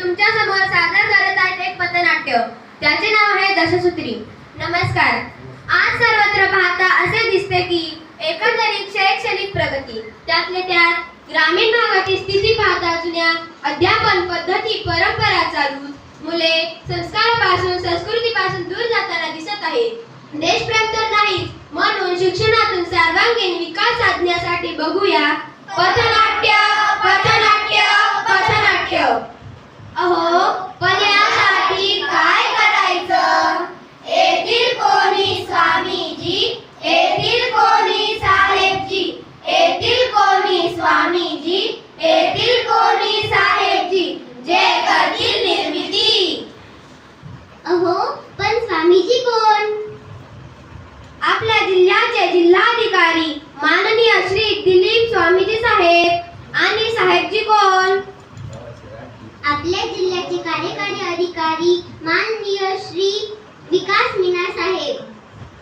तुमच्या समोर सादर करत आहेत एक पथनाट्य. त्याचे नाव आहे दशसूत्री. नमस्कार. आज सर्वत्र पाहता असे दिसते की एकंदरीत शैक्षणिक प्रगती, त्यातले त्यात ग्रामीण भागातील स्थिती पाहता जुन्या अध्यापन पद्धती परंपरा चालून मुले संस्कारापासून संस्कृतीपासून दूर जाताना दिसत आहेत. देशप्रेम तर नाहीच, म्हणून शिक्षणातून सर्वांगीण विकास साधण्यासाठी बघूया पथनाट्य पथनाट्य पथनाट्य. अहो, पण यासाठी काय करायचं? येतील कोणी स्वामीजी, येतील कोणी साहेबजी, येतील कोणी स्वामीजी, येतील कोणी साहेबजी, जे करतील निर्मिती. अहो, पण स्वामीजी कोण? आपल्या जिल्ह्याचे जिल्हाधिकारी माननीय श्री दिलीप स्वामीजी साहेब. आणि साहेबजी कोण? आपल्या जिल्ह्याचे कार्यकारी अधिकारी माननीय श्री विकास मीना साहेब.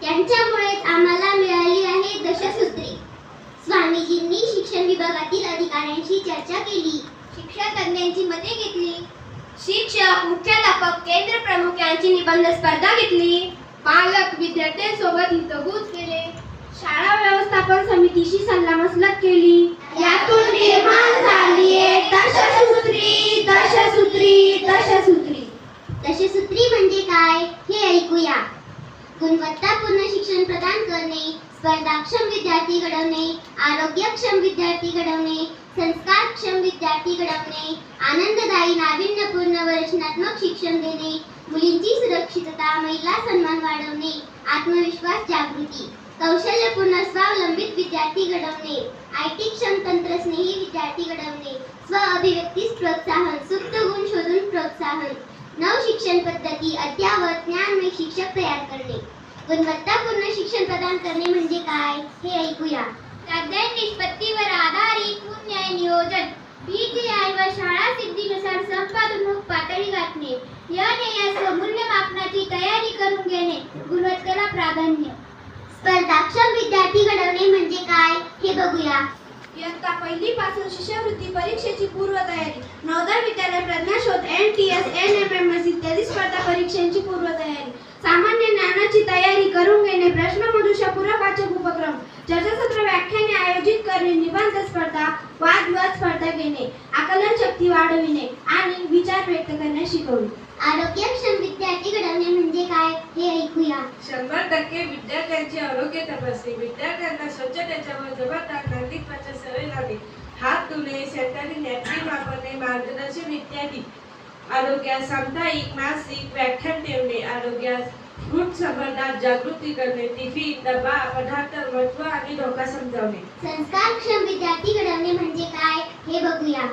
त्यांच्यामुळेच आम्हाला मिळाली आहे दशसूत्री. स्वामीजींनी शिक्षण विभागातील अधिकाऱ्यांशी चर्चा केली, शिक्षण तज्ञांची मते घेतली, शिक्षक, मुख्याध्यापक, केंद्र प्रमुख यांची निबंध स्पर्धा घेतली, पालक विद्यार्थ्यांसोबत हितगुज केले, शाळा व्यवस्थापन समितीशी सल्लामसलत केली. यातून निर्माण झाली दशसूत्री दशसूत्री दशसूत्री. दशसूत्री म्हणजे काय हे ऐकूया. गुणवत्तापूर्ण शिक्षण प्रदान करणे, स्पर्धाक्षम विद्यार्थी घडवणे, आरोग्यक्षम विद्यार्थी घडवणे, संस्कारक्षम विद्यार्थी घडवणे, आनंददायी नाविन्यपूर्ण व रचनात्मक शिक्षण देणे, मुलींची सुरक्षितता, महिला सन्मान वाढवणे, आत्मविश्वास जागृती, कौशल्यपूर्ण स्वावलंबित विद्यार्थी घडवणे, आयटी क्षम तंत्रस्नेही विद्यार्थी घडवणे, स्व अभिव्यक्तीस प्रोत्साहन, सुप्त गुण शोधून प्रोत्साहन, नव शिक्षण पद्धती, अद्यावत ज्ञानमय शिक्षक तयार करणे. गुणवत्तापूर्ण शिक्षण प्रदान करणे म्हणजे काय हे ऐकूया. स्वाध्याय निष्पत्तीवर आधारित न्याय नियोजन, PGI व शाळा सिद्धीनुसार संपादनमुख पातळी गाठणे, या ध्येयासह मूल्यमापनाची तयारी करून घेणे, गुणवत्तेला प्राधान्य. स्पर्धाक्षम विद्यार्थी घडवणे म्हणजे काय हे बघूया. इयत्ता पहिलीपासून शिष्यवृत्ती परीक्षेची पूर्वतयारी, नवोदय विद्यालय प्रज्ञाशोध, NTS, NMMS इत्यादी स्पर्धा परीक्षांची पूर्वतयारी, सामान्य ज्ञानाची तयारी करून घेणे, प्रश्नमंजुषा पूरकवाचक उपक्रम, चर्चासत्र, व्याख्याने आयोजित करणे, निबंध स्पर्धा, वादविवाद स्पर्धा घेणे, आकलन शक्ती वाढविणे आणि विचार व्यक्त करण्यास शिकवणे. आरोग्यक्षम विद्यार्थी घडवणे म्हणजे काय हे ऐकूया. 100% विद्यार्थ्यांचे आरोग्य तपासणे, विद्यार्थ्यांना स्वच्छतेच्या व जबाबदार नागरिकत्वाच्या सवय लावणे, हात धुणे, सॅनिटरी नॅपकिन वापरणे, मार्गदर्शन इत्यादी. आरोग्यास साप्ताहिक मासिक व्याख्यान ठेवणे, आरोग्यास फूड संबंधात जागृती करणे, टिफिन डबा पदार्थ महत्व आणि धोका समजावणे. संस्कारक्षम विद्यार्थी घडवणे म्हणजे काय हे बघूया.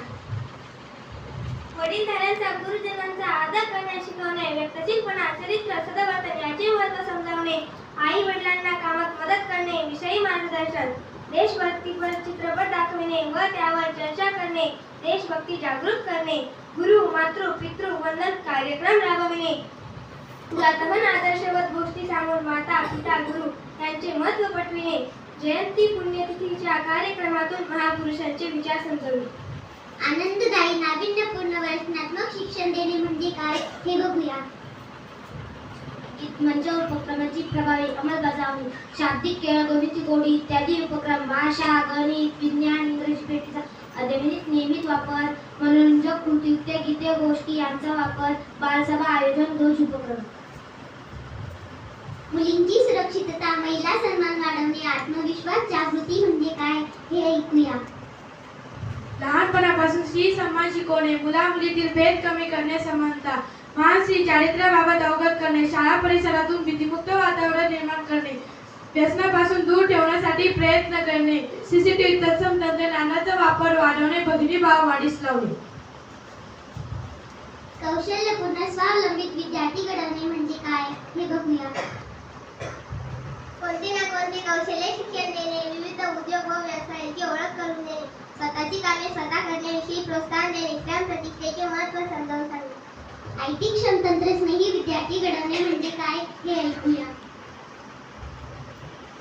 वडीलधाऱ्यांचा, गुरुजनांचा आदर करण्यास शिकवणे, व्यक्तिचिंतन, चरित्र, सद्वर्तन याचे महत्त्व समजावणे, आई वडिलांना कामात मदत करणे, विषयी मार्गदर्शन, देशभक्तीपर चित्रपट दाखविणे व त्यावर चर्चा करणे, देशभक्ती जागृत करणे, गुरु मातृ पितृ वंदन कार्यक्रम राबविणे, पुरातन आदर्शवत गोष्टी सांगून माता पिता गुरु यांचे महत्त्व पटविणे, जयंती पुण्यतिथीच्या कार्यक्रमातून महापुरुषांचे विचार समजवणे. आनंददायी नाविन्यपूर्ण व रचनात्मक शिक्षण देणे म्हणजे काय हे बघूया. मंच उपक्रमाची प्रभावी अंमलबजावणी, शाब्दिक खेळ, गणिती गोडी इत्यादी उपक्रम, भाषा, गणित, विज्ञान, इंग्रजी पेटीचा अध्यावधिक नियमित वापर, मनोरंजक कृती, गीते गोष्टी यांचा वापर, बालसभा आयोजन, ध्वज उपक्रम. मुलींची सुरक्षितता, महिला सन्मान वाढवणे, आत्मविश्वास जागृती म्हणजे काय हे ऐकूया. लहानपणापासून स्त्री सन्मान शिकवणे, मुला मुलीतील भेद कमी करणे, समानता, महान स्त्री चारित्र्याबाबत अवगत करणे, शाळा परिसरातून भीतीमुक्त वातावरण निर्माण करणे, व्यसनापासून दूर ठेवण्यासाठी प्रयत्न करणे, CCTV तत्सम तंत्रज्ञानाचा वापर वाढवणे, भगिनीभाव वाढीस लावणे. कौशल्यपूर्ण स्वावलंबित विद्यार्थी घडवणे म्हणजे काय हे बघूया. कोणते ना कोणते कौशल्य शिक्षण देणे, विविध उद्योग व व्यवसायाची ओळख करून देणे, स्वतःची कामे स्वतः करण्याविषयी प्रोत्साहन देणे, श्रम प्रतिष्ठेचे महत्त्व समजावून सांगणे. आयटी क्षम तंत्रस्नेही विद्यार्थी घडवणे म्हणजे काय हे ऐकूया.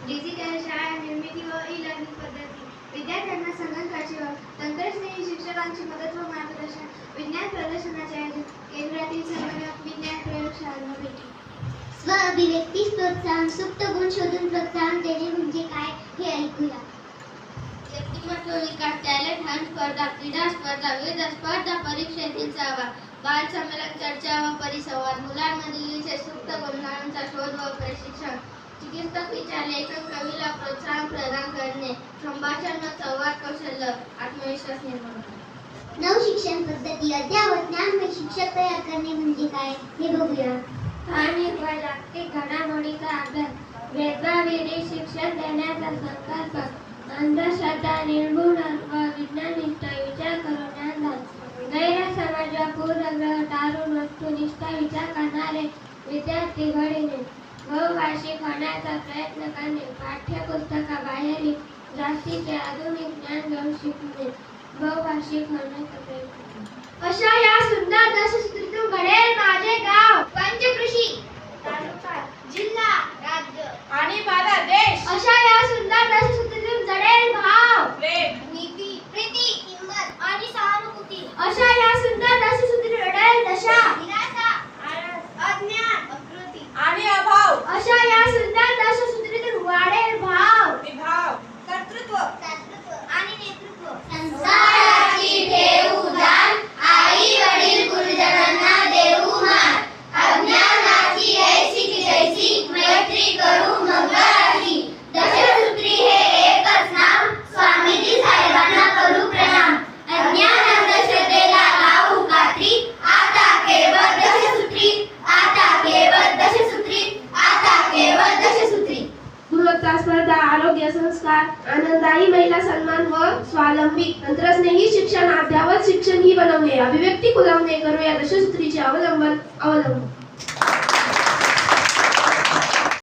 डिजिटल शाळा निर्मिती व ई लर्निंग पद्धती, विद्यार्थ्यांना संगणकाची व तंत्रज्ञानी शिक्षक शिक्षकांची मदत व मार्गदर्शन विज्ञान प्रदर्शनाचे आयोजन केंद्रातील संगणक विज्ञान प्रयोगशाळांना भेटी स्व अभिव्यक्ती प्रोत्साहन सुप्त गुण शोधून प्रोत्साहन देणे म्हणजे काय हे ऐकूया. व्यक्तिमत्व विकास टॅलेंट हंट स्पर्धा क्रीडा स्पर्धा विविध स्पर्धा परीक्षेतील सहभाग बाल संमेलन चर्चा व परिसंवाद मुलांमधील विषय सुप्त गुणांचा शोध व प्रशिक्षण चिकित्सक विचार लेखन कवीला प्रोत्साहन प्रदान करणे संभाषण व संवाद कौशल्य आत्मविश्वास निर्माण करणे. नव शिक्षण पद्धती अद्ययावत ज्ञानमय शिक्षक तयार करणे म्हणजे काय हे बघूया. स्थानिक व जागतिक घडामोडीचा अभ्यास भेदभावविरहित शिक्षण देण्याचा संकल्प अंधश्रद्धा निर्मूलन व विज्ञाननिष्ठ विचार करून ज्ञानदान गैरसमज व पूर्वग्रह टाळून वस्तुनिष्ठ विचार करणारे विद्यार्थी घडविणे बहुभाषिक होण्याचा प्रयत्न करणे पाठ्यपुस्तकाबाहेरील जास्तीचे आधुनिक ज्ञान घेऊन शिकणे बहुभाषिक होण्याचा प्रयत्न करणे. अशा या सुंदर दशसूत्रीतून घडेल माझे गाव पंचकृषी तालुका जिल्हा राज्य आणि माझा देश अशा या सुंदर दशसूत्रीतून जडेल भाव प्रेम नीती प्रीती किंमत आणि सहानुभूती अशा या सुंदर दशसूत्रीतून घडेल दशा निराशा आळस अज्ञान अकृती आणि अभाव अशा या सुंदर दशसूत्रीतून वाढेल भाव विभाव कर्तृत्व आणि नेतृत्व संसाराची ठेवू दान आई वडील गुरुजनांना देऊ मान अज्ञानाची ऐशी की तैसी मैत्री करू मंगळाची दशसूत्री हे एकच नाम स्वामीजी साहेबांना करू प्रणाम अज्ञान अंधश्रद्धेला लावू खात्री आता केवळ दशसूत्री आता केवळ दशसूत्री आता केवळ दशसूत्री. गुणवत्ता स्पर्धा आरोग्य संस्कार आनंददायी महिला सन्मान व स्वावलंबी तंत्रस्नेही शिक्षण अद्ययावत शिक्षण ही बनवणे अभिव्यक्ती खुलवणे करूया दशसूत्रीचे अवलंबन